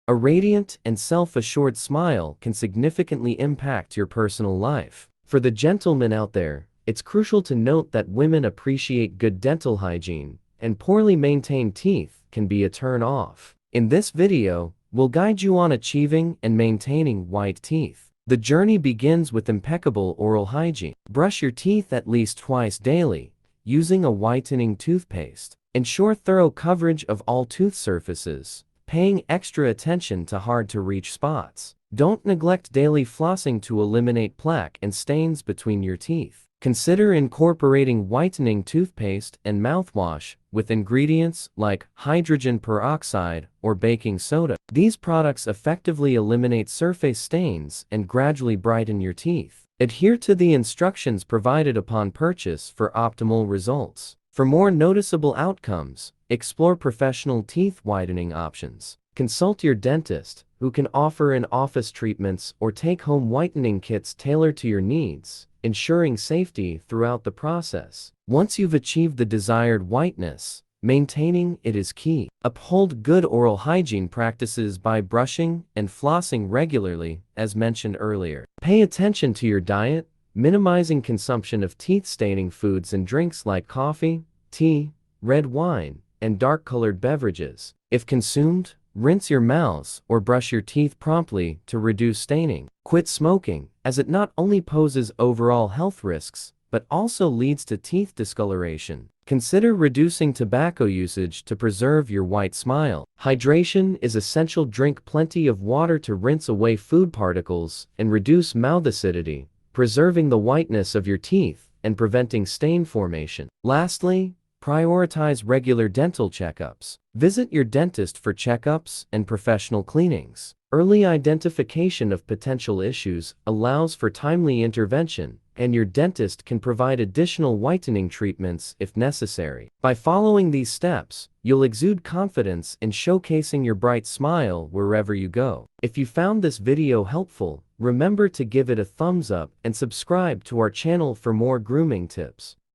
A radiant and self-assured smile can significantly impact your personal life. For the gentlemen out there, it's crucial to note that women appreciate good dental hygiene, and poorly maintained teeth can be a turn-off. In this video, we'll guide you on achieving and maintaining white teeth. The journey begins with impeccable oral hygiene. Brush your teeth at least twice daily, using a whitening toothpaste. Ensure thorough coverage of all tooth surfaces, paying extra attention to hard-to-reach spots. Don't neglect daily flossing to eliminate plaque and stains between your teeth. Consider incorporating whitening toothpaste and mouthwash with ingredients like hydrogen peroxide or baking soda. These products effectively eliminate surface stains and gradually brighten your teeth. Adhere to the instructions provided upon purchase for optimal results. For more noticeable outcomes, explore professional teeth whitening options. Consult your dentist, who can offer in-office treatments or take-home whitening kits tailored to your needs, ensuring safety throughout the process. Once you've achieved the desired whiteness, maintaining it is key. Uphold good oral hygiene practices by brushing and flossing regularly, as mentioned earlier. Pay attention to your diet, minimizing consumption of teeth-staining foods and drinks like coffee, tea, red wine, and dark-colored beverages. If consumed, rinse your mouths or brush your teeth promptly to reduce staining. Quit smoking, as it not only poses overall health risks, but also leads to teeth discoloration. Consider reducing tobacco usage to preserve your white smile. Hydration is essential. Drink plenty of water to rinse away food particles and reduce mouth acidity, preserving the whiteness of your teeth and preventing stain formation. Lastly, prioritize regular dental checkups. Visit your dentist for checkups and professional cleanings. Early identification of potential issues allows for timely intervention, and your dentist can provide additional whitening treatments if necessary. By following these steps, you'll exude confidence in showcasing your bright smile wherever you go. If you found this video helpful, remember to give it a thumbs up and subscribe to our channel for more grooming tips.